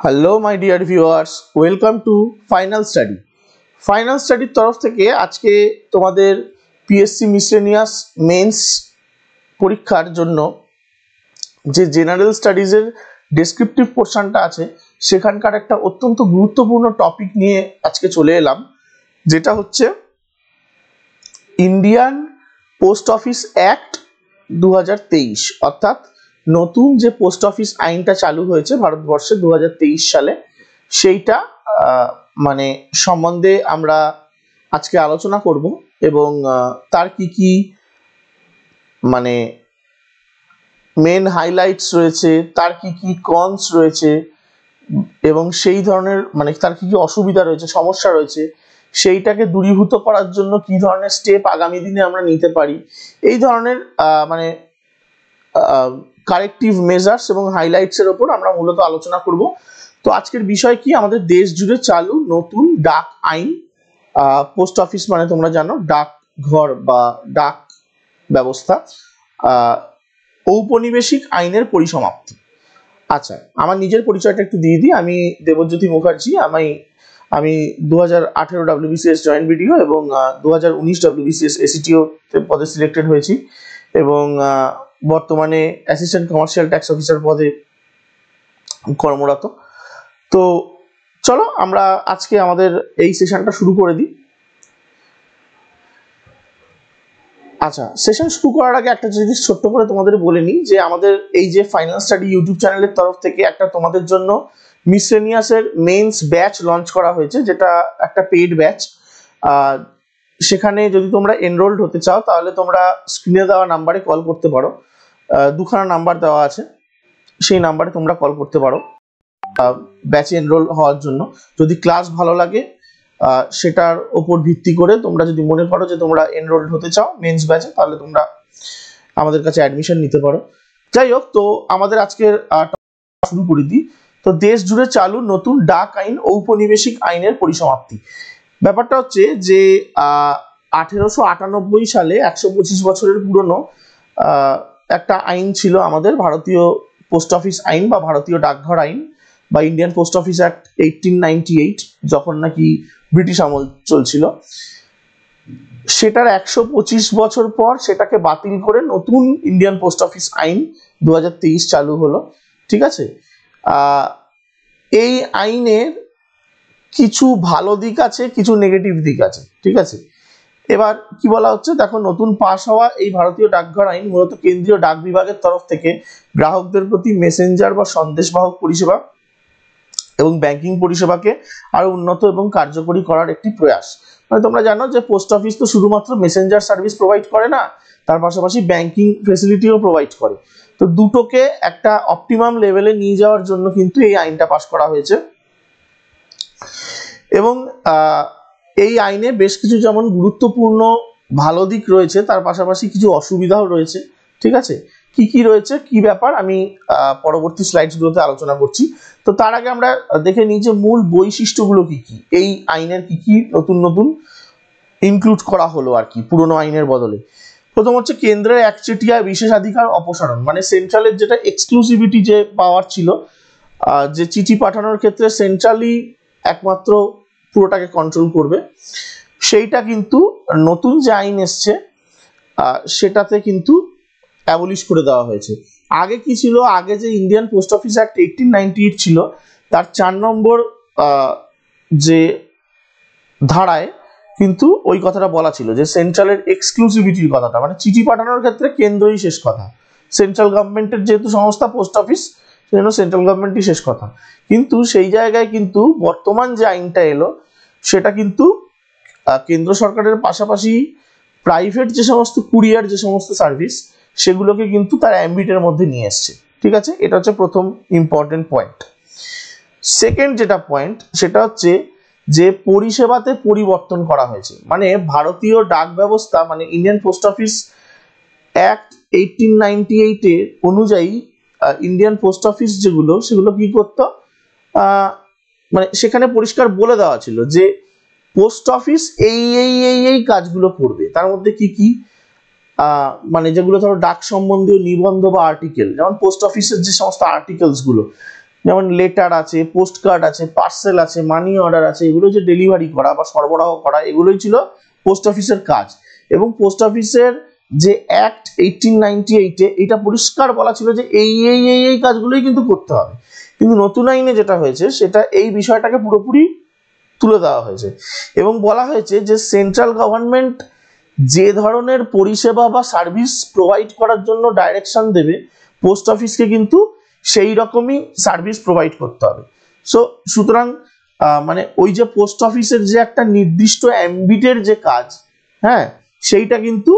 Hello my dear viewers, welcome to final study. Final স্টাডির তরফ থেকে আজকে তোমাদের পিএসসি মিসলেনিয়াস মেন্স পরীক্ষার জন্য যে জেনারেল স্টাডিজের ডেসক্রিপটিভ পোর্শনটা আছে সেখানকার একটা অত্যন্ত গুরুত্বপূর্ণ টপিক নিয়ে আজকে চলে এলাম, যেটা হচ্ছে ইন্ডিয়ান পোস্ট অফিস অ্যাক্ট 2023, অর্থাৎ নতুন যে পোস্ট অফিস আইনটা চালু হয়েছে ভারতবর্ষে 2023 সালে, সেইটা মানে সম্বন্ধে আমরা আজকে আলোচনা করব এবং তার কি কি মানে মেন হাইলাইটস রয়েছে, তার কি কি কনস রয়েছে এবং সেই ধরনের মানে তার কি কি অসুবিধা রয়েছে, সমস্যা রয়েছে, সেইটাকে দূরীভূত করার জন্য কি ধরনের স্টেপ আগামী দিনে আমরা নিতে পারি, এই ধরনের মানে কারেক্টিভ মেজার্স এবং হাইলাইটস এর ওপর আমরা মূলত আলোচনা করব। তো আজকের বিষয় কি, আমাদের দেশ জুড়ে চালু নতুন ডাক আইন। পোস্ট অফিস মানে তোমরা জানো ডাক ঘর বা ডাক ব্যবস্থা, ঔপনিবেশিক আইনের পরিসমাপ্তি। আচ্ছা, আমার নিজের পরিচয়টা একটু দিয়ে দিই। আমি দেবজ্যোতি মুখার্জি। আমি 2018 WBCS জয়েন্ট ভিডিও এবং 2019 WBCS ACTO পদে সিলেক্টেড হয়েছি এবং বর্তমানে অ্যাসিস্ট্যান্ট কমার্শিয়াল ট্যাক্স অফিসার পদে কর্মরত। তো চলো আমরা আজকে আমাদের এই সেশনটা শুরু করে দিই। আচ্ছা, সেশন শুরু করার আগে একটা জিনিস ছোট্ট করে তোমাদের বলে নিই যে আমাদের এই যে ফাইনাল স্টাডি ইউটিউব চ্যানেলের তরফ থেকে একটা তোমাদের জন্য মিসলেনিয়াসের মেন্স ব্যাচ লঞ্চ করা হয়েছে, যেটা একটা পেইড ব্যাচ। সেখানে যদি তোমরা এনরোলড হতে চাও তাহলে তোমরা স্ক্রিনে দেওয়া নাম্বারে কল করতে পারো। দুখানা নাম্বার দেওয়া আছে, সেই নাম্বারে তোমরা কল করতে পারো ব্যাচে এনরোল হওয়ার জন্য। যদি ক্লাস ভালো লাগে সেটার ওপর ভিত্তি করে তোমরা যদি মনে করো যে তোমরা এনরোলড হতে চাও মেন্স ব্যাচে, তাহলে তোমরা আমাদের কাছে অ্যাডমিশন নিতে পারো। যাই হোক, তো আমাদের আজকের শুরু করে দিই। তো দেশ জুড়ে চালু নতুন ডাক আইন, ঔপনিবেশিক আইনের পরিসমাপ্তি। ব্যাপারটা হচ্ছে যে 1898 সালে 125 বছরের পুরনো একটা আইন ছিল আমাদের ভারতীয় পোস্ট অফিস আইন বা ভারতীয় ডাকঘর আইন বা ইন্ডিয়ান পোস্ট অফিস অ্যাক্ট 1898, যখন নাকি ব্রিটিশ আমল চলছিল। সেটার 125 বছর পর সেটাকে বাতিল করে নতুন ইন্ডিয়ান পোস্ট অফিস আইন 2023 চালু হলো। ঠিক আছে, এই আইনের কিছু ভালো দিক আছে, কিছু নেগেটিভ দিক আছে। ঠিক আছে, এবার কি বলা হচ্ছে দেখো, নতুন পাস হওয়া এই ভারতীয় ডাকঘর আইন মূলত কেন্দ্রীয় ডাক বিভাগের তরফ থেকে গ্রাহকদের প্রতি মেসেঞ্জার বা সন্দেশবাহক পরিষেবা এবং ব্যাংকিং পরিষেবাকে আরো উন্নত এবং কার্যকরী করার একটি প্রয়াস। মানে তোমরা জানো যে পোস্ট অফিস তো শুধুমাত্র মেসেঞ্জার সার্ভিস প্রোভাইড করে না, তার পাশাপাশি ব্যাংকিং ফেসিলিটিও প্রোভাইড করে। তো দুটোকে একটা অপটিমাম লেভেলে নিয়ে যাওয়ার জন্য কিন্তু এই আইনটা পাস করা হয়েছে। এবং এই আইনে বেশ কিছু যেমন গুরুত্বপূর্ণ ভালো দিক রয়েছে, তার পাশাপাশি কিছু অসুবিধাও রয়েছে। ঠিক আছে, কি কি রয়েছে, কি ব্যাপার, আমি পরবর্তী স্লাইডসগুলোতে আলোচনা করছি। তো তার আগে আমরা দেখে নিই যে মূল বৈশিষ্ট্যগুলো কি কি, এই আইনের কি কি নতুন নতুন ইনক্লুড করা হলো আর কি পুরনো আইনের বদলে। প্রথম হচ্ছে কেন্দ্রের একচেটিয়া বিশেষাধিকার অপসারণ, মানে সেন্ট্রালের যেটা এক্সক্লুসিভিটি যে পাওয়ার ছিল, যে চিঠি পাঠানোর ক্ষেত্রে সেন্ট্রালি একমাত্র পুরোটাকে কন্ট্রোল করবে, সেইটা কিন্তু নতুন যে আইন এসছে সেটাতে কিন্তু অ্যাবলিশ করে দেওয়া হয়েছে। আগে কি ছিল, আগে যে ইন্ডিয়ান পোস্ট অফিস অ্যাক্ট 1898 ছিল, তার 4 নম্বর যে ধারায় কিন্তু ওই কথাটা বলা ছিল যে সেন্ট্রালের এক্সক্লুসিভিটির কথাটা, মানে চিঠি পাঠানোর ক্ষেত্রে কেন্দ্রই শেষ কথা, সেন্ট্রাল গভর্নমেন্টের যেহেতু সংস্থা পোস্ট অফিস, সেজন্য সেন্ট্রাল গভর্নমেন্টই শেষ কথা। কিন্তু সেই জায়গায় কিন্তু বর্তমান যে আইনটা এলো সেটা কিন্তু কেন্দ্র সরকারের পাশাপাশি প্রাইভেট যে সমস্ত কুরিয়ার, যে সমস্ত সার্ভিস, সেগুলোকে কিন্তু তার অ্যাম্বিটের মধ্যে নিয়ে এসছে। ঠিক আছে, এটা হচ্ছে প্রথম ইম্পর্টেন্ট পয়েন্ট। সেকেন্ড যেটা পয়েন্ট সেটা হচ্ছে যে পরিষেবাতে পরিবর্তন করা হয়েছে। মানে ভারতীয় ডাক ব্যবস্থা মানে ইন্ডিয়ান পোস্ট অফিস অ্যাক্ট 1898 এর অনুযায়ী ইন্ডিয়ান পোস্ট অফিস যেগুলো, সেগুলো কি করতো, মানে সেখানে পরিষ্কার বলে দেওয়া ছিল যে পোস্ট অফিস এই এই এই এই কাজগুলো করবে। তার মধ্যে কি কি, মানে যেগুলো ধরো ডাক সম্বন্ধীয় নিবন্ধ বা আর্টিকেল, যেমন পোস্ট অফিসের যে সমস্ত আর্টিকেলস গুলো, যেমন লেটার আছে, পোস্ট কার্ড আছে, পার্সেল আছে, মানি অর্ডার আছে, এগুলো যে ডেলিভারি করা বা সরবরাহ করা, এগুলোই ছিল পোস্ট অফিসের কাজ। এবং পোস্ট অফিসের যে অ্যাক্ট 1898-এ এটা পরিষ্কার বলা ছিল যে এই কাজগুলোই কিন্তু করতে হবে। কিন্তু নতুন আইনে যেটা হয়েছে সেটা এই বিষয়টাকে পুরোপুরি তুলে দেওয়া হয়েছে এবং বলা হয়েছে যে সেন্ট্রাল গভর্নমেন্ট যে ধরনের পরিষেবা বা সার্ভিস প্রোভাইড করার জন্য ডাইরেকশন দেবে, পোস্ট অফিসকে কিন্তু সেই রকমই সার্ভিস প্রোভাইড করতে হবে। সুতরাং মানে ওই যে পোস্ট অফিসের যে একটা নির্দিষ্ট অ্যাম্বিটের যে কাজ, হ্যাঁ, সেইটা কিন্তু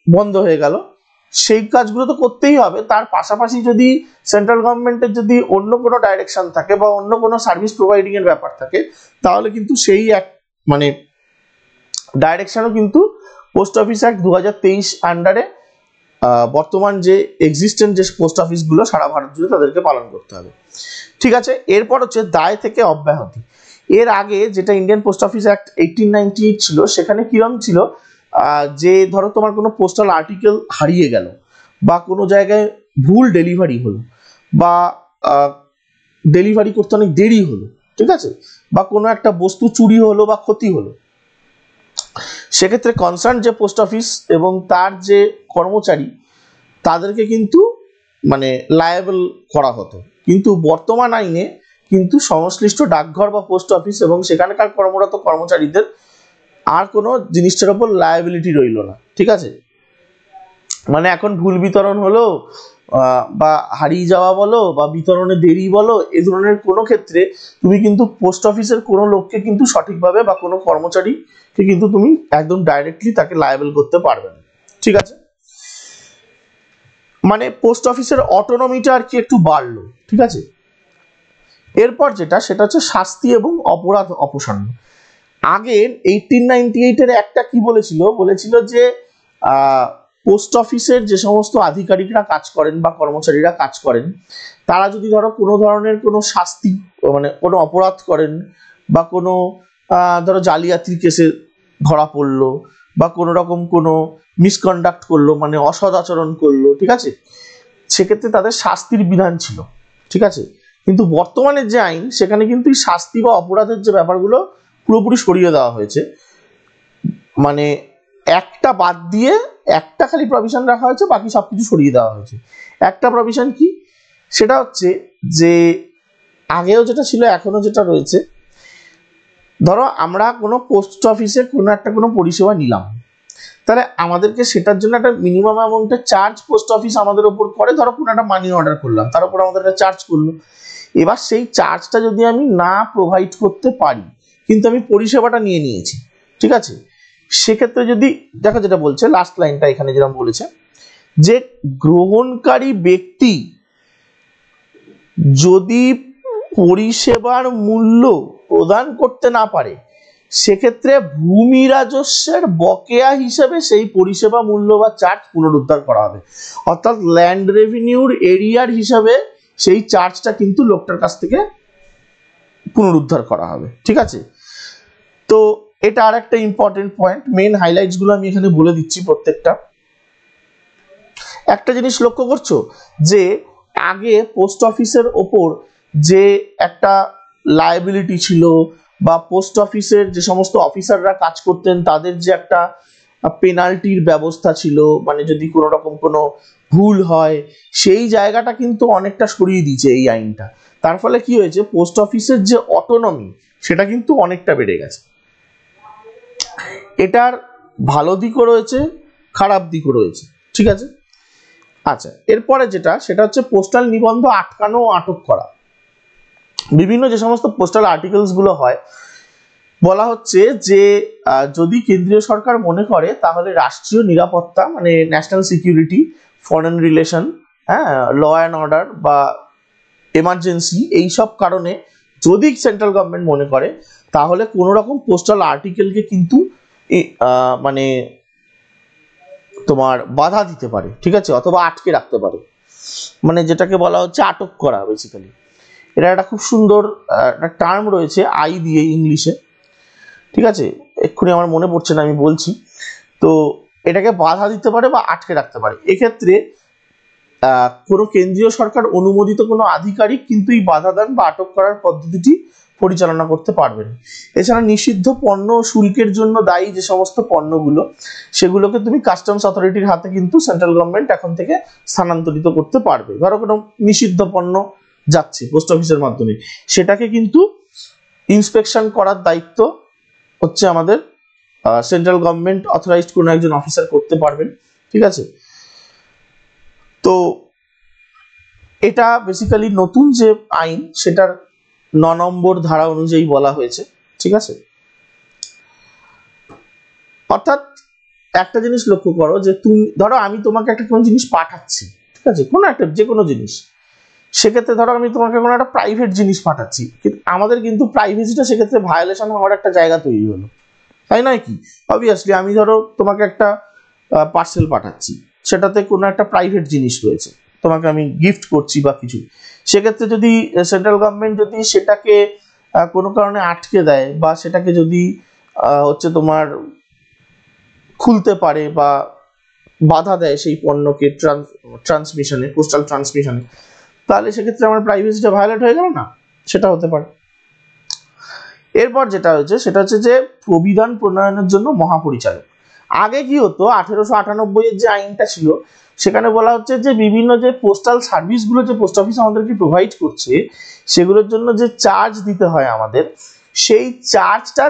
বন্ধ হয়ে গেল। সেই কাজগুলো তো করতেই হবে, তার পাশাপাশি যদি সেন্ট্রাল গভর্নমেন্টের যদি অন্য কোনো ডাইরেকশন থাকে বা অন্য কোনো সার্ভিস প্রোভাইডিং এর ব্যাপার থাকে, তাহলে কিন্তু সেই এক মানে ডাইরেকশনও কিন্তু পোস্ট অফিস অ্যাক্ট 2023 আন্ডারে বর্তমান যে এক্সিস্টেন্ট যে পোস্ট অফিসগুলো সারা ভারত জুড়ে তাদেরকে পালন করতে হবে। ঠিক আছে, এরপর হচ্ছে দায় থেকে অব্যাহতি। এর আগে যেটা ইন্ডিয়ান পোস্ট অফিস অ্যাক্ট 1898 ছিল, সেখানে কিরম ছিল, যে ধরো তোমার কোনো পোস্টাল আর্টিকেল হারিয়ে গেল বা কোনো জায়গায় ভুল ডেলিভারি হলো বা ডেলিভারি করতে অনেক দেরি হলো, ঠিক আছে, বা কোনো একটা বস্তু চুরি হলো বা ক্ষতি হলো, সেক্ষেত্রে কনসার্ন যে পোস্ট অফিস এবং তার যে কর্মচারী তাদেরকে কিন্তু মানে লায়াবল করা হতো। কিন্তু বর্তমান আইনে কিন্তু সংশ্লিষ্ট ডাকঘর বা পোস্ট অফিস এবং সেখানকার কর্মরত কর্মচারীদের আর কোনো জিনিসটার উপর লায়াবিলিটি রইল না। ঠিক আছে, মানে এখন ভুল বিতরণ হলো বা হারিয়ে যাওয়া বলো বা বিতরণে দেরি বলো, এই ধরনের কোনো ক্ষেত্রে তুমি কিন্তু পোস্ট অফিসের কোনো লোককে কিন্তু সঠিকভাবে বা কোনো কর্মচারীকে কিন্তু তুমি একদম ডাইরেক্টলি তাকে লায়াবল করতে পারবে না। ঠিক আছে, মানে পোস্ট অফিসের অটোনমিটা আর কি একটু বাড়লো। ঠিক আছে, এরপর যেটা সেটা হচ্ছে শাস্তি এবং অপরাধ অপসারণ। আগে 1898-এর একটা কি বলেছিল যে পোস্ট অফিসের যে সমস্ত আধিকারিকরা কাজ করেন বা কর্মচারীরা কাজ করেন, তারা যদি ধরো কোনো ধরনের কোনো শাস্তি মানে কোনো অপরাধ করেন বা কোনো ধরো জালিয়াতির কেসে ধরা পড়লো বা কোনো রকম কোনো মিসকন্ডাক্ট করলো, মানে অসৎ আচরণ করলো, ঠিক আছে, সেক্ষেত্রে তাদের শাস্তির বিধান ছিল। ঠিক আছে, কিন্তু বর্তমানে যে আইন সেখানে কিন্তু শাস্তি বা অপরাধের যে ব্যাপারগুলো পুরোপুরি সরিয়ে দেওয়া হয়েছে। মানে একটা বাদ দিয়ে একটা খালি প্রভিশন রাখা হয়েছে, বাকি সবকিছু সরিয়ে দেওয়া হয়েছে। একটা প্রভিশন কি, সেটা হচ্ছে যে আগেও যেটা ছিল এখনো যেটা রয়েছে, ধরো আমরা কোনো পোস্ট অফিসে কোনো পরিষেবা নিলাম, তাহলে আমাদেরকে সেটার জন্য একটা মিনিমাম অ্যামাউন্টের চার্জ পোস্ট অফিস আমাদের উপর করে। ধরো কোনো একটা মানি অর্ডার করলাম, তার উপর আমাদের একটা চার্জ করলো। এবার সেই চার্জটা যদি আমি না প্রোভাইড করতে পারি কিন্তু আমি পরিষেবাটা নিয়ে নিয়েছি, ঠিক আছে, সেক্ষেত্রে যদি দেখো যেটা বলছে লাস্ট লাইনটা এখানে যেরকম বলেছে যে গ্রহণকারী ব্যক্তি যদি পরিষেবার মূল্য প্রদান করতে না পারে, সেক্ষেত্রে ভূমি রাজস্বের বকেয়া হিসেবে সেই পরিষেবা মূল্য বা চার্জ পুনরুদ্ধার করা হবে। অর্থাৎ ল্যান্ড রেভিনিউর এরিয়ার হিসাবে সেই চার্জটা কিন্তু লোকটার কাছ থেকে পুনরুদ্ধার করা হবে। ঠিক আছে, তো এটা আর একটা ইম্পর্টেন্ট পয়েন্ট, মেন হাইলাইটস গুলো আমি এখানে বলে দিচ্ছি প্রত্যেকটা। একটা জিনিস লক্ষ্য করছো যে আগে পোস্ট অফিসের ওপর যে একটা লায়াবিলিটি ছিল বা পোস্ট অফিসের যে সমস্ত অফিসাররা কাজ করতেন তাদের যে একটা পেনাল্টির ব্যবস্থা ছিল, মানে যদি কোনো রকম কোনো ভুল হয়, সেই জায়গাটা কিন্তু অনেকটা সরিয়ে দিয়েছে এই আইনটা। তার ফলে কি হয়েছে, পোস্ট অফিসের যে অটোনমি সেটা কিন্তু অনেকটা বেড়ে গেছে। এটার ভালো দিকও রয়েছে, খারাপ দিকও রয়েছে। ঠিক আছে, আচ্ছা, এরপরে যেটা সেটা হচ্ছে পোস্টাল নিবন্ধ আটকানো ও আটক করা। বিভিন্ন যে সমস্ত পোস্টাল আর্টিকেলস গুলো হয়, বলা হচ্ছে যে যদি কেন্দ্রীয় সরকার মনে করে তাহলে রাষ্ট্রীয় নিরাপত্তা মানে ন্যাশনাল সিকিউরিটি, ফরেন রিলেশন, হ্যাঁ, ল অ্যান্ড অর্ডার বা এমার্জেন্সি, এইসব কারণে যদি সেন্ট্রাল গভর্নমেন্ট মনে করে তাহলে কোনো রকম পোস্টাল আর্টিকেলকে কিন্তু মানে তোমার বাধা দিতে পারে। ঠিক আছে, অথবা আটকে রাখতে পারে, মানে যেটাকে বলা হচ্ছে আটক করা বেসিক্যালি। এটা একটা খুব সুন্দর একটা টার্ম রয়েছে আই দিয়ে ইংলিশে, ঠিক আছে, এক্ষুনি আমার মনে পড়ছে না, আমি বলছি। তো এটাকে বাধা দিতে পারে বা আটকে রাখতে পারে। এক্ষেত্রে কোনো কেন্দ্রীয় সরকার অনুমোদিত কোনো আধিকারিক কিন্তু এই বাধা দান বা আটক করার পদ্ধতিটি পরিচালনা করতে পারবেন। এছাড়া নিষিদ্ধ পণ্য ও শুল্কের জন্য দায়ী যে সমস্ত পণ্যগুলো, সেগুলোকে তুমি কাস্টমস অথরিটির হাতে কিন্তু সেন্ট্রাল গভর্নমেন্ট এখন থেকে স্থানান্তরিত করতে পারবে। ধরো কোনো নিষিদ্ধ পণ্য যাচ্ছে পোস্ট অফিসের মাধ্যমে, সেটাকে কিন্তু ইন্সপেকশন করার দায়িত্ব হচ্ছে আমাদের সেন্ট্রাল গভর্নমেন্ট অথরাইজড কোনো একজন অফিসার করতে পারবেন। ঠিক আছে, তো এটা বেসিক্যালি নতুন যে আইন সেটার 9 নম্বর ধারা অনুযায়ী বলা হয়েছে। ঠিক আছে, অর্থাৎ একটা জিনিস লক্ষ্য করো যে তুমি ধরো আমি তোমাকে একটা কোনো জিনিস পাঠাচ্ছি, ঠিক আছে, কোনো একটা যে কোনো জিনিস, সেক্ষেত্রে ধরো আমি তোমাকে কোনো একটা প্রাইভেট জিনিস পাঠাচ্ছি, কিন্তু আমাদের কিন্তু প্রাইভেসিটা সেক্ষেত্রে ভায়োলেশন হওয়ার একটা জায়গা তৈরি হলো, তাই নয় কি? অবভিয়াসলি আমি ধরো তোমাকে একটা পার্সেল পাঠাচ্ছি, সেটাতে কোনো একটা প্রাইভেট জিনিস রয়েছে, তোমাকে আমি গিফট করছি বা কিছু, সেক্ষেত্রে যদি সেন্ট্রাল গভর্নমেন্ট যদি সেটাকে কোনো কারণে আটকে দেয় বা সেটাকে যদি হচ্ছে তোমার খুলতে পারে বা বাধা দেয় সেই পণ্যকে ট্রান্সমিশনে, পোস্টাল ট্রান্সমিশনে, তাহলে সেক্ষেত্রে আমার প্রাইভেসিটা ভায়োলেট হয়ে গেল না? সেটা হতে পারে। এরপর যেটা হচ্ছে সেটা হচ্ছে যে প্রবিধান প্রণয়নের জন্য মহাপরিচালক। আগে কি হতো, 1898 এর যে আইনটা ছিল সেখানে বলা হচ্ছে যে বিভিন্ন যে পোস্টাল সার্ভিসগুলো যে পোস্ট অফিস আমাদেরকে প্রোভাইড করছে, সেগুলোর জন্য যে চার্জ দিতে হয় আমাদের, সেই চার্জটা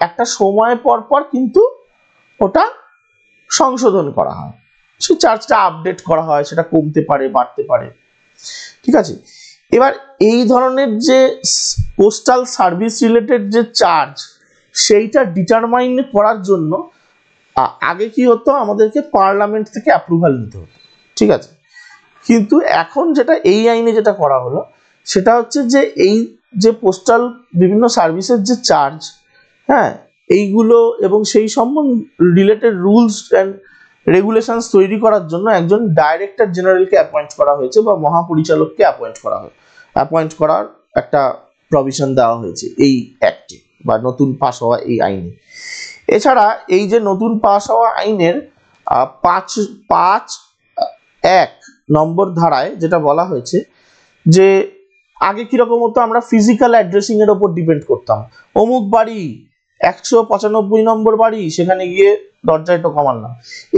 একটা সময় পর পর কিন্তু ওটা সংশোধন করা হয়, সেই চার্জটা আপডেট করা হয়, সেটা কমতে পারে বাড়তে পারে। ঠিক আছে, এবার এই ধরনের যে পোস্টাল সার্ভিস রিলেটেড যে চার্জ, সেইটা ডিটারমাইন করার জন্য আগে কি হতো, আমাদেরকে পার্লামেন্ট থেকে অ্যাপ্রুভাল নিতে হতো। ঠিক আছে, কিন্তু এখন যেটা এই আইনে যেটা করা হলো সেটা হচ্ছে যে এই যে পোস্টাল বিভিন্ন সার্ভিসের যে চার্জ, হ্যাঁ, এইগুলো এবং সেই সম্বন্ধে রিলেটেড রুলস অ্যান্ড রেগুলেশনস তৈরি করার জন্য একজন ডাইরেক্টর জেনারেলকে অ্যাপয়েন্ট করা হয়েছে বা মহাপরিচালককে অ্যাপয়েন্ট করার একটা প্রভিশন দেওয়া হয়েছে এই অ্যাক্টে বা নতুন পাস হওয়া এই আইনে। এছাড়া এই যে নতুন পাস হওয়া আইনের 5.1 নম্বর ধারায় যেটা বলা হয়েছে যে আগে কিরকম হতো, আমরা ফিজিক্যাল অ্যাড্রেসিং এর উপর ডিপেন্ড করতাম, অমুক বাড়ি 195 নম্বর বাড়ি, সেখানে গিয়ে দরজায় টোকা মারলাম।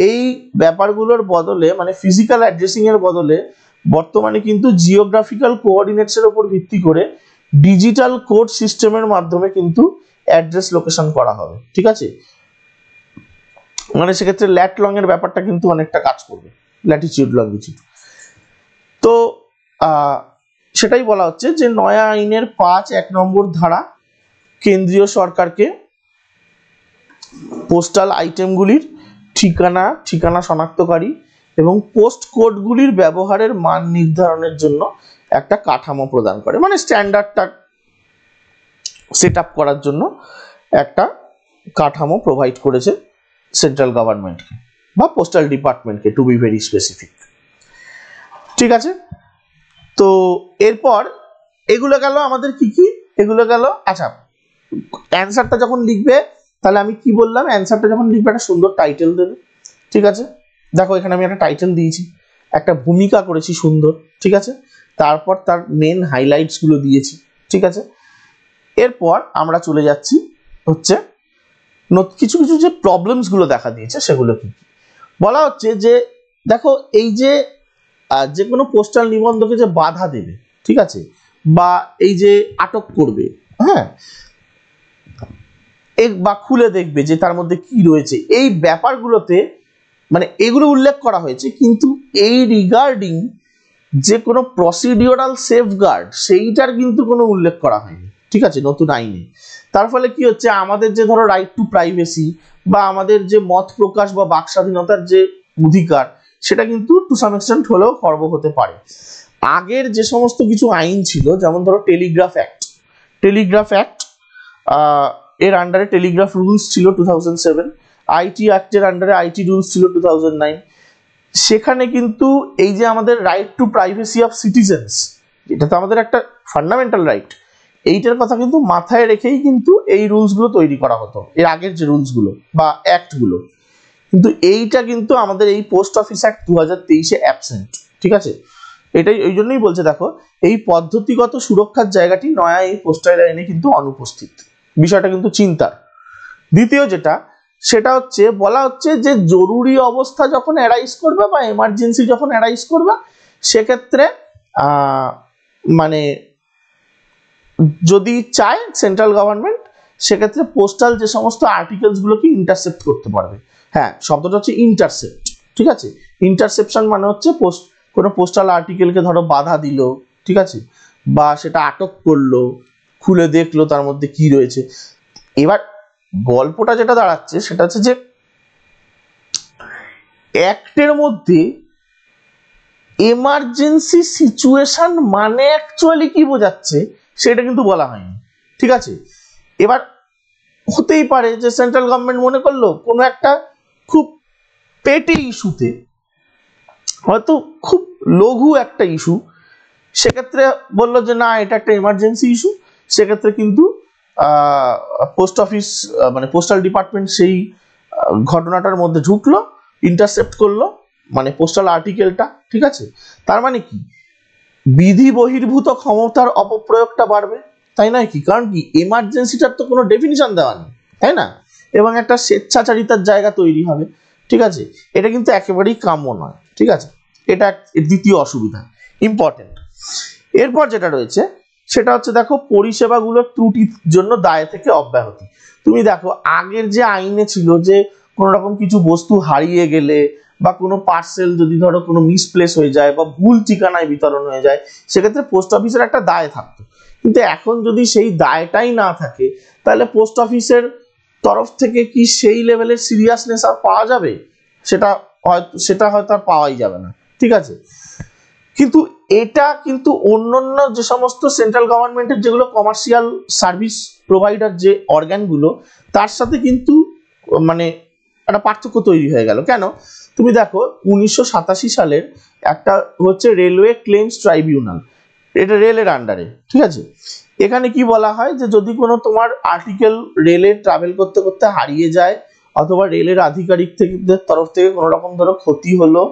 এই ব্যাপারগুলোর বদলে মানে ফিজিক্যাল অ্যাড্রেসিং এর বদলে বর্তমানে কিন্তু জিওগ্রাফিক্যাল কোঅর্ডিনেটস এর উপর ভিত্তি করে ডিজিটাল কোড সিস্টেমের মাধ্যমে কিন্তু অ্যাড্রেস লোকেশন করা হবে। ঠিক আছে, মানে সেক্ষেত্রে ল্যাট লং এর ব্যাপারটা কিন্তু অনেকটা কাজ করবে, ল্যাটিচিউড লঙ্গিটিউড। তো সেটাই বলা হচ্ছে যে নয়া আইনের 5.1 নম্বর ধারা কেন্দ্রীয় সরকারকে পোস্টাল আইটেমগুলির ঠিকানা শনাক্তকারী এবং পোস্ট কোডগুলির ব্যবহারের মান নির্ধারণের জন্য একটা কাঠামো প্রদান করে, মানে স্ট্যান্ডার্ডটা সেট আপ করার জন্য একটা কাঠামো প্রোভাইড করেছে সেন্ট্রাল গভর্নমেন্টকে বা পোস্টাল ডিপার্টমেন্টকে, টু বি ভেরি স্পেসিফিক। ঠিক আছে, তো এরপর এগুলো গেল আমাদের কি কি, এগুলো গেল। আচ্ছা, অ্যান্সারটা যখন লিখবে তাহলে আমি কি বললাম, অ্যান্সারটা যখন লিখবে একটা সুন্দর টাইটেল দেবে। ঠিক আছে, দেখো এখানে আমি একটা টাইটেল দিয়েছি, একটা ভূমিকা করেছি সুন্দর। ঠিক আছে, তারপর তার মেন হাইলাইটস গুলো দিয়েছি। ঠিক আছে, এরপর আমরা চলে যাচ্ছি হচ্ছে কিছু কিছু যে প্রবলেমস গুলো দেখা দিয়েছে সেগুলো কি বলা হচ্ছে যে দেখো এই যে যে কোনো পোস্টাল নিবন্ধকে যে বাধা দেবে, ঠিক আছে, বা এই যে আটক করবে, হ্যাঁ, বা খুলে দেখবে যে তার মধ্যে কি রয়েছে, এই ব্যাপারগুলোতে মানে এগুলো উল্লেখ করা হয়েছে, কিন্তু এই রিগার্ডিং যে কোনো প্রসিডিওরাল সেফগার্ড সেইটার কিন্তু কোনো উল্লেখ করা হয়নি। ঠিক আছে, নতুন আইনে। তার ফলে কি হচ্ছে, আমাদের যে ধরো রাইট টু প্রাইভেসি বা আমাদের যে মত প্রকাশ বা বাক স্বাধীনতার যে অধিকার, সেটা কিন্তু টু সাম এক্সটেন্ট হলেও খর্ব হতে পারে। আগের যে সমস্ত কিছু আইন ছিল, যেমন ধরো টেলিগ্রাফ অ্যাক্ট এর আন্ডারে টেলিগ্রাফ রুলস ছিল 2007, আইটি অ্যাক্টের আন্ডারে আইটি রুলস ছিল 2009। সেখানে কিন্তু এই যে আমাদের right two privacy of citizens, এটা তো আমাদের একটা ফান্ডামেন্টাল রাইট, এইটার কথা কিন্তু মাথায় রেখেই কিন্তু এই রুলসগুলো তৈরি করা হতো, এর আগের যে রুলসগুলো বা অ্যাক্টগুলো। কিন্তু এইটা কিন্তু আমাদের এই পোস্ট অফিস অ্যাক্ট 2023-এ অ্যাবসেন্ট। ঠিক আছে, এটাই ওই জন্যই বলছে, দেখো এই পদ্ধতিগত সুরক্ষার জায়গাটি নয়া এই পোস্টাল আইনে কিন্তু অনুপস্থিত। বিষয়টা কিন্তু চিন্তার। দ্বিতীয় যেটা, সেটা হচ্ছে বলা হচ্ছে যে জরুরি অবস্থা যখন অ্যারাইজ করবে বা এমার্জেন্সি যখন অ্যারাইজ করবে, সেক্ষেত্রে মানে যদি চায় সেন্ট্রাল গভর্নমেন্ট, সেক্ষেত্রে পোস্টাল যে সমস্ত আর্টিকেলস গুলোকে ইন্টারসেপ্ট করতে পারবে। হ্যাঁ, শব্দটা হচ্ছে ইন্টারসেপ্ট, ঠিক আছে। ইন্টারসেপশন মানে হচ্ছে কোনো পোস্টাল আর্টিকেলকে ধরো বাধা দিল, ঠিক আছে, বা সেটা আটক করলো, খুলে দেখলো তার মধ্যে কি রয়েছে। এবার গল্পটা যেটা দাঁড়াচ্ছে সেটা হচ্ছে যে অ্যাক্টের মধ্যে এমার্জেন্সি সিচুয়েশন মানে অ্যাকচুয়ালি কি বোঝাচ্ছে সেটা কিন্তু বলা হয়নি, ঠিক আছে। এবার হতেই পারে যে সেন্ট্রাল গভর্নমেন্ট মনে করলো কোনো একটা খুব পেটি ইস্যুতে, হয়তো খুব লঘু একটা ইস্যু, সেক্ষেত্রে বললো যে না এটা একটা এমার্জেন্সি ইস্যু, সেক্ষেত্রে কিন্তু পোস্ট অফিস মানে পোস্টাল ডিপার্টমেন্ট সেই ঘটনাটার মধ্যে ঢুকলো, ইন্টারসেপ্ট করলো মানে পোস্টাল আর্টিকেলটা, ঠিক আছে। তার মানে কি বিধি বহির্ভূত ক্ষমতার অপপ্রয়োগটা বাড়বে, তাই নয় কি? কারণ কি এমার্জেন্সিটার তো কোনো ডেফিনিশন দেওয়া নেই, তাই না, এবং একটা স্বেচ্ছাচারিতার জায়গা তৈরি হবে, ঠিক আছে। এটা কিন্তু একেবারেই কাম্য নয়, ঠিক আছে। এটা দ্বিতীয় অসুবিধা, ইম্পর্টেন্ট। এরপর যেটা রয়েছে সেটা হচ্ছে দেখো পরিষেবাগুলোর ত্রুটির জন্য দায় থেকে অব্যাহতি। তুমি দেখো আগের যে আইনে ছিল যে কোনো রকম কিছু বস্তু হারিয়ে গেলে বা কোনো পার্সেল যদি ধরো কোনো মিসপ্লেস হয়ে যায় বা ভুল ঠিকানায় বিতরণ হয়ে যায়, সেক্ষেত্রে পোস্ট অফিসের একটা দায় থাকতো। কিন্তু এখন যদি সেই দায়টাই না থাকে, তাহলে পোস্ট অফিসের তরফ থেকে কি সেই লেভেলের সিরিয়াসনেস আর পাওয়া যাবে? সেটা হয়তো আর পাওয়াই যাবে না, ঠিক আছে। কিন্তু এটা কিন্তু অন্যান্য যে সমস্ত সেন্ট্রাল গভর্নমেন্টের যেগুলো কমার্শিয়াল সার্ভিস প্রোভাইডার যে অর্গানগুলো, তার সাথে কিন্তু মানে একটা পার্থক্য তৈরি হয়ে গেল। কেন? তুমি দেখো 1987 সালের একটা হচ্ছে রেলওয়ে ক্লেমস ট্রাইব্যুনাল, এটা রেলের আন্ডারে, ঠিক আছে। এখানে কি বলা হয় যে যদি কোনো তোমার আর্টিকেল রেলে ট্রাভেল করতে করতে হারিয়ে যায়, অথবা রেলের আধিকারিক থেকে তরফ থেকে কোনো রকম ধরো ক্ষতি হলো,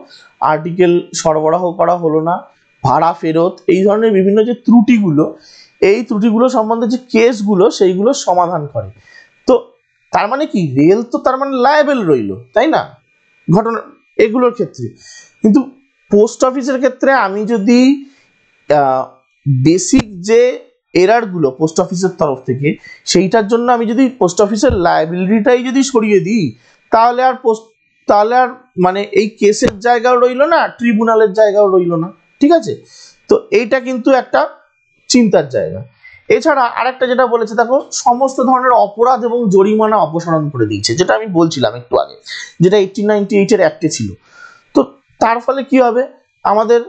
আর্টিকেল সরবরাহ করা হলো না, ভাড়া ফেরত, এই ধরনের বিভিন্ন যে ত্রুটিগুলো, এই ত্রুটিগুলো সম্বন্ধে যে কেসগুলো সেইগুলো সমাধান করে। তো তার মানে কি রেল তো তার মানে লায়াবেল রইল, তাই না, ঘটনা এগুলোর ক্ষেত্রে। কিন্তু পোস্ট অফিসের ক্ষেত্রে আমি যদি বেসিক যে এরারগুলো পোস্ট অফিসের তরফ থেকে, সেইটার জন্য আমি যদি পোস্ট অফিসের লায়াবিলিটিটাই যদি সরিয়ে দিই, তাহলে আর মানে এই কেসের জায়গাও রইল না, ট্রিব্যুনালের জায়গাও রইল না, ঠিক আছে। তো এইটা কিন্তু একটা চিন্তার জায়গা। এছাড়া আরেকটা যেটা বলেছে দেখো সমস্ত ধরনের অপরাধ এবং জরিমানা অপসারণ করে দিয়েছে, যেটা আমি বলছিলাম একটু আগে, যেটা 1898 এর অ্যাক্টে ছিল। তো তার ফলে কি হবে, আমাদের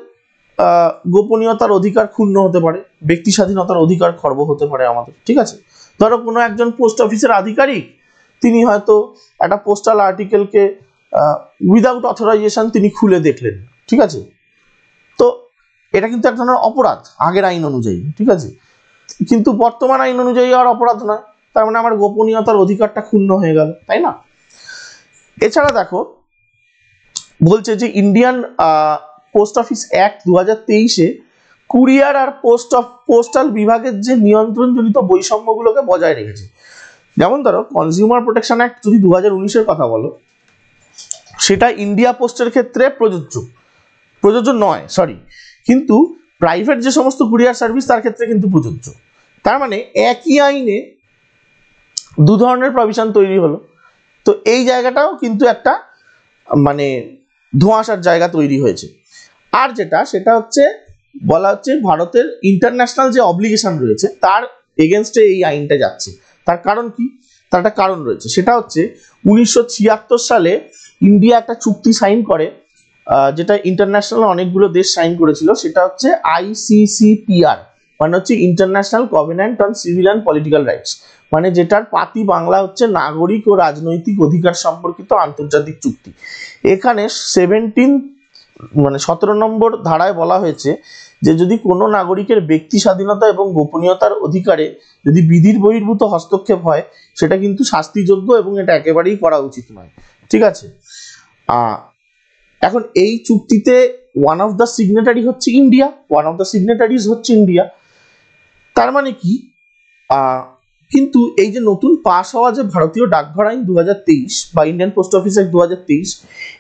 গোপনীয়তার অধিকার ক্ষুণ্ণ হতে পারে, ব্যক্তি স্বাধীনতার অধিকার খর্ব হতে পারে আমাদের, ঠিক আছে। ধরো কোনো একজন পোস্ট অফিসের আধিকারিক, তিনি হয়তো একটা পোস্টাল আর্টিকেলকে উইদাউট অথরাইজেশন তিনি খুলে দেখলেন, ঠিক আছে। তো এটা কিন্তু এক ধরনের অপরাধ আগের আইন অনুযায়ী, ঠিক আছে, কিন্তু বর্তমান আইন অনুযায়ী আর অপরাধ নয়, তার মানে আমার গোপনীয়তার অধিকারটা ক্ষুণ্ণ হয়ে গেল, তাই না। এছাড়া দেখো বলছে যে ইন্ডিয়ান পোস্ট অফিস অ্যাক্ট 2023-এ কুরিয়ার আর পোস্টাল বিভাগের যে নিয়ন্ত্রণজনিত বৈষম্যগুলোকে বজায় রেখেছে। যেমন ধরো কনজিউমার প্রোটেকশন অ্যাক্ট যদি 2019-এর কথা বলো, সেটা ইন্ডিয়া পোস্টের ক্ষেত্রে প্রযোজ্য নয়, সরি, কিন্তু প্রাইভেট যে সমস্ত কুরিয়ার সার্ভিস তার ক্ষেত্রে কিন্তু প্রযোজ্য। তার মানে একই আইনে দু ধরনের প্রভিশন তৈরি হলো। তো এই জায়গাটাও কিন্তু একটা মানে ধোঁয়াশার জায়গা তৈরি হয়েছে। আর সেটা হচ্ছে বলা হচ্ছে ভারতের ইন্টারন্যাশনাল যে অব্লিগেশন রয়েছে তার এগেনস্টে এই আইনটা যাচ্ছে। তার কারণ কি? তার একটা কারণ রয়েছে, সেটা হচ্ছে 1976 সালে ইন্ডিয়া একটা চুক্তি সাইন করে, যেটা ইন্টারন্যাশনাল অনেকগুলো দেশ সাইন করেছিল, সেটা হচ্ছে ICCPR, মানে হচ্ছে international Covenant on civil and political rights, মানে যেটার পাতি বাংলা হচ্ছে নাগরিক ও রাজনৈতিক অধিকার সম্পর্কিত আন্তর্জাতিক চুক্তি। এখানে 17 নম্বর ধারায় বলা হয়েছে যে যদি কোনো নাগরিকের ব্যক্তি স্বাধীনতা এবং গোপনীয়তার অধিকারে যদি বিধির বহির্ভূত হস্তক্ষেপ হয়, সেটা কিন্তু শাস্তিযোগ্য এবং এটা একেবারেই করা উচিত নয়, ঠিক আছে। এখন এই চুক্তিতে ওয়ান অফ দ্য সিগনেটারি হচ্ছে ইন্ডিয়া, তার মানে কি কিন্তু এই যে নতুন পাস হওয়া যে ভারতীয় ডাকঘর আইন 2023 বা ইন্ডিয়ান পোস্ট অফিস অ্যাক্ট 2023,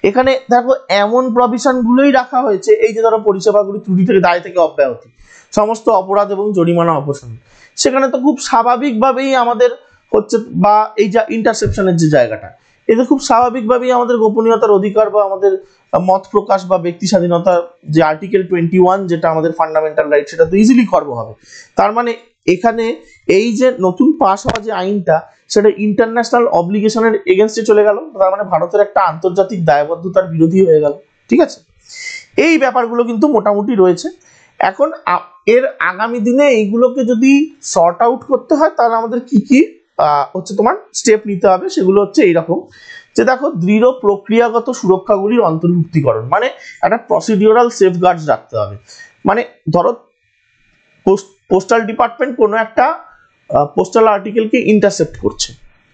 এখানে দেখো এমন প্রভিশন গুলোই রাখা হয়েছে, এই যে ধরো পরিষেবাগুলি ত্রুটি থেকে দায় থেকে অব্যাহতি, সমস্ত অপরাধ এবং জরিমানা অপসারণ, সেখানে তো খুব স্বাভাবিকভাবেই আমাদের হচ্ছে, বা এই যে ইন্টারসেপশনের যে জায়গাটা, এতে খুব স্বাভাবিকভাবেই আমাদের গোপনীয়তার অধিকার বা আমাদের মত প্রকাশ বা ব্যক্তি স্বাধীনতা যে আর্টিকেল 21 যেটা আমাদের ফান্ডামেন্টাল রাইট, সেটা তো ইজিলি খর্ব হবে। তার মানে এখানে এই যে নতুন পাস হওয়া যে আইনটা, সেটা ইন্টারন্যাশনাল অব্লিগেশনের এগেনস্টে চলে গেল, তার মানে ভারতের একটা আন্তর্জাতিক দায়বদ্ধতার বিরোধী হয়ে গেল। ঠিক আছে, এই ব্যাপারগুলো কিন্তু মোটামুটি রয়েছে। এখন এর আগামী দিনে এইগুলোকে যদি সর্ট আউট করতে হয়, তাহলে আমাদের কি কি হচ্ছে তোমার স্টেপ নিতে হবে, সেগুলো হচ্ছে এইরকম যে দেখো, দৃঢ় প্রক্রিয়াগত সুরক্ষাগুলির অন্তর্ভুক্তিকরণ, মানে একটা প্রসিডিওরাল সেফগার্ডস রাখতে হবে। মানে ধরো পোস্টাল ডিপার্টমেন্ট কোনো একটা পোস্টাল আর্টিকেলকে ইন্টারসেপ্ট করছে,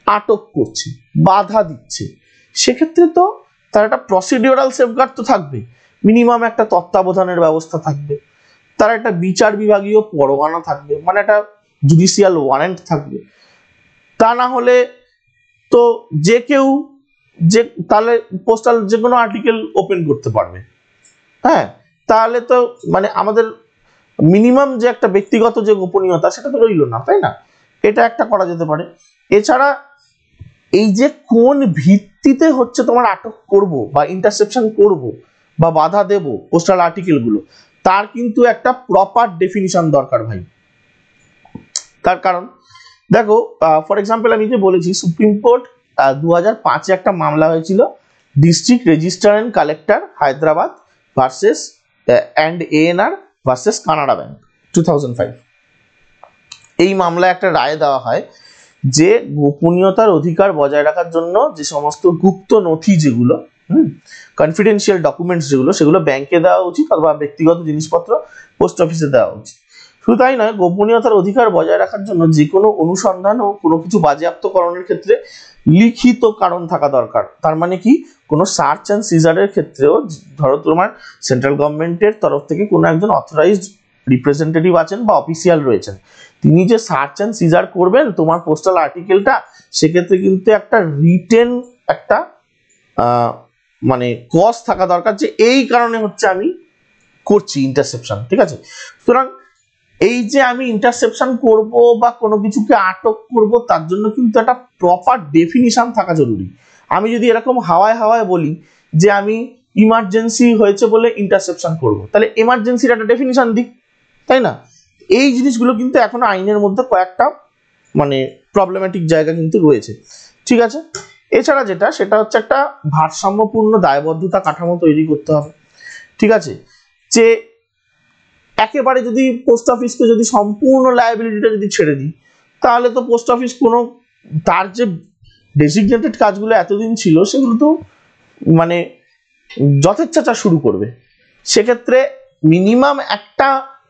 আটক করছে, বাধা দিচ্ছে, সেক্ষেত্রে তো তার একটা প্রসিডিওরাল সেফগার্ড তো থাকবে, মিনিমাম একটা তত্ত্বাবধানের ব্যবস্থা থাকবে, তার একটা বিচার বিভাগীয় পরোয়ানা থাকবে, মানে একটা জুডিশিয়াল ওয়ারেন্ট থাকবে। তা না হলে তো যে কেউ যে তাহলে পোস্টাল যে কোনো আর্টিকেল ওপেন করতে পারবে। হ্যাঁ, তাহলে তো মানে আমাদের মিনিমাম যে একটা ব্যক্তিগত যে গোপনীয়তা, সেটা তো রইল না, তাই না? এটা একটা করা যেতে পারে। এছাড়া এই যে কোন ভিত্তিতে হচ্ছে তোমার আটক করব বা ইন্টারসেপশন করব বা বাধা দেব পোস্টাল আর্টিকেলগুলো, তার কিন্তু একটা প্রপার ডেফিনিশন দরকার ভাই। তার কারণ দেখো, ফর এক্সাম্পল আমি যে বলেছি, সুপ্রিম কোর্ট 2005-এ একটা মামলা হয়েছিল, district registrar and collector Hyderabad versus and এএনআর versus Canada bank 2005। এই মামলায় একটা রায় দেওয়া হয় যে গোপনীয়তার অধিকার বজায় রাখার জন্য যে সমস্ত গুপ্ত নথি যেগুলো, কনফিডেন্সিয়াল ডকুমেন্টস যেগুলো, সেগুলো ব্যাংকে দেওয়া উচিত, অথবা ব্যক্তিগত জিনিসপত্র পোস্ট অফিসে দেওয়া উচিত। শুধু তাই নয়, গোপনীয়তার অধিকার বজায় রাখার জন্য যে কোনো অনুসন্ধান ও কোনো কিছু বাজেয়াপ্তকরণের ক্ষেত্রে লিখিত কারণ থাকা দরকার। তার মানে কি, কোনো সার্চ অ্যান্ড সিজারের ক্ষেত্রেও ধরো তোমার সেন্ট্রাল গভর্নমেন্টের তরফ থেকে কোনো একজন অথরাইজড রিপ্রেজেন্টেটিভ আছেন বা অফিসিয়াল রয়েছেন, তিনি যে সার্চ অ্যান্ড সিজার করবেন তোমার পোস্টাল আর্টিকেলটা, সেক্ষেত্রে কিন্তু একটা রিটেন একটা মানে কজ থাকা দরকার, যে এই কারণে হচ্ছে আমি করছি ইন্টারসেপশন। ঠিক আছে, সুতরাং এই যে আমি ইন্টারসেপশন করব বা কোনো কিছুকে আটক করব, তার জন্য কিন্তু একটা প্রপার ডেফিনিশন থাকা জরুরি। আমি যদি এরকম হাওয়ায় হাওয়ায় বলি যে আমি ইমার্জেন্সি হয়েছে বলে ইন্টারসেপশন করব, তাহলে এমার্জেন্সির একটা ডেফিনিশন দিই, তাই না? এই জিনিসগুলো কিন্তু এখনো আইনের মধ্যে কয়েকটা মানে প্রবলেমেটিক জায়গা কিন্তু রয়েছে। ঠিক আছে, এছাড়া যেটা, সেটা হচ্ছে একটা ভারসাম্যপূর্ণ দায়বদ্ধতা কাঠামো তৈরি করতে হবে। ঠিক আছে, যে একেবারে যদি পোস্ট অফিসকে যদি সম্পূর্ণ লায়াবিলিটিটা যদি ছেড়ে দিই, তাহলে তো পোস্ট অফিস কোনো তার যে ডেজিগনেটেড কাজগুলো এতদিন ছিল, সেগুলো তো মানে যথেচ্ছাচার শুরু করবে। সেক্ষেত্রে মিনিমাম একটা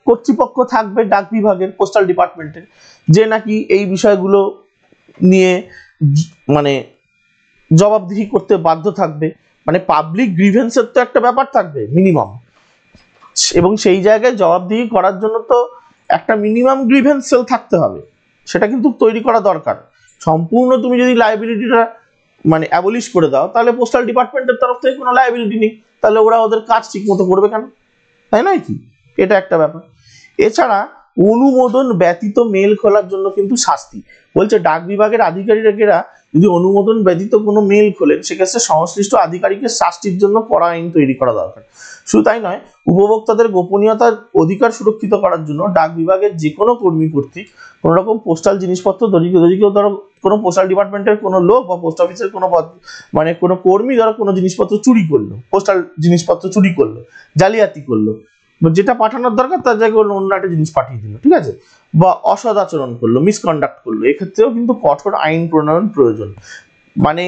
কর্তৃপক্ষ থাকবে ডাক বিভাগের, পোস্টাল ডিপার্টমেন্টের, যে নাকি এই বিষয়গুলো নিয়ে মানে জবাবদিহি করতে বাধ্য থাকবে। মানে পাবলিক গ্রিভেন্সের তো একটা ব্যাপার থাকবে মিনিমাম, এবং সেই জায়গায় জবাবদিহি করার জন্য তো একটা মিনিমাম গ্রিভেন্স সেল থাকতে হবে, সেটা কিন্তু তৈরি করা দরকার। সম্পূর্ণ তুমি যদি লায়াবিলিটিটা মানে অ্যাবলিশ করে দাও, তাহলে পোস্টাল ডিপার্টমেন্টের তরফ থেকে কোনো লায়াবিলিটি নেই, তাহলে ওরা ওদের কাজ ঠিক মতো করবে কেন, তাই নয় কি? এটা একটা ব্যাপার। এছাড়া অনুমোদন ব্যতীত মেল খোলার জন্য কিন্তু শাস্তি বলছে, ডাক বিভাগের আধিকারিকেরা যদি অনুমোদন ব্যতীত কোনো মেল খোলেন, সেক্ষেত্রে সংশ্লিষ্ট আধিকারিকের শাস্তির জন্য কড়া আইন তৈরি করা দরকার। শুধু তাই নয়, উপভোক্তাদের গোপনীয়তার অধিকার সুরক্ষিত করার জন্য ডাক বিভাগের যে কোনো কর্মী কর্তৃক কোনো রকম পোস্টাল জিনিসপত্র ধরো কোনো পোস্টাল ডিপার্টমেন্টের কোনো লোক বা পোস্ট অফিসের কোনো মানে কোনো কর্মী ধরো কোনো জিনিসপত্র চুরি করলো, পোস্টাল জিনিসপত্র চুরি করলো, জালিয়াতি করলো, যেটা পাঠানোর দরকার তার জায়গায় অন্য একটা জিনিস পাঠিয়ে দিল, ঠিক আছে, বা অসদাচরণ করলো, মিসকন্ডাক্ট করলো, এক্ষেত্রেও কিন্তু কঠোর আইন প্রণয়ন প্রয়োজন। মানে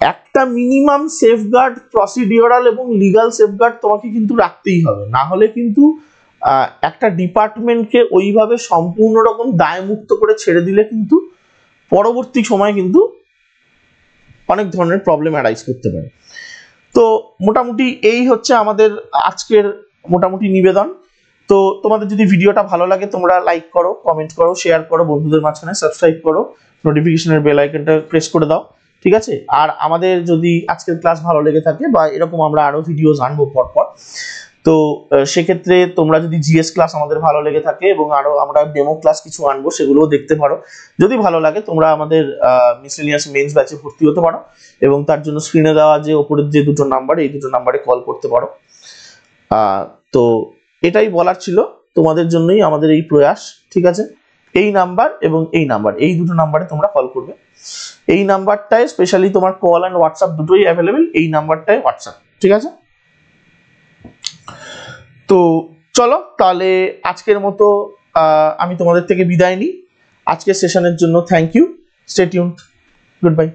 একটা মিনিমাম সেফগার্ড, প্রসিডিওরাল এবং লিগাল সেফগার্ড তোমাকে কিন্তু রাখতেই হবে, না হলে কিন্তু একটা ডিপার্টমেন্টকে ওইভাবে সম্পূর্ণ রকম দায়মুক্ত করে ছেড়ে দিলে কিন্তু পরবর্তী সময় কিন্তু অনেক ধরনের প্রবলেম অ্যারাইজ করতে পারে। তো মোটামুটি এই হচ্ছে আমাদের আজকের মোটামুটি নিবেদন। তো তোমাদের যদি ভিডিওটা ভালো লাগে তোমরা লাইক করো, কমেন্ট করো, শেয়ার করো বন্ধুদের মাঝখানে, সাবস্ক্রাইব করো, নোটিফিকেশনের বেল আইকনটা প্রেস করে দাও, ঠিক আছে? আর আমাদের যদি আজকের ক্লাস ভালো লেগে থাকে বা এরকম আমরা আরো ভিডিওস আনবো পরপর, তো সেক্ষেত্রে তোমরা যদি জিএস ক্লাস আমাদের ভালো লেগে থাকে এবং আরো আমরা ডেমো ক্লাস কিছু আনবো সেগুলোও দেখতে পারো। যদি ভালো লাগে তোমরা আমাদের মিসেলিনিয়াস মেন্স ব্যাচে ভর্তি হতে পারো এবং তার জন্য স্ক্রিনে দেওয়া যে ওপরের যে দুটো নাম্বার, এই দুটো নাম্বারে কল করতে পারো। তো এটাই বলার ছিল, তোমাদের জন্যই আমাদের এই প্রয়াস, ঠিক আছে? এই নাম্বার এবং এই নাম্বার, এই দুটো নাম্বারে তোমরা কল করবে। এই নাম্বারটায় স্পেশালি তোমার কল অ্যান্ড হোয়াটসঅ্যাপ দুটোই অ্যাভেলেবেল, এই নাম্বারটায় হোয়াটসঅ্যাপ, ঠিক আছে? তো চলো তাহলে আজকের মতো আমি তোমাদের থেকে বিদায় নিই। আজকের সেশনের জন্য thank you, stay tuned, good bye.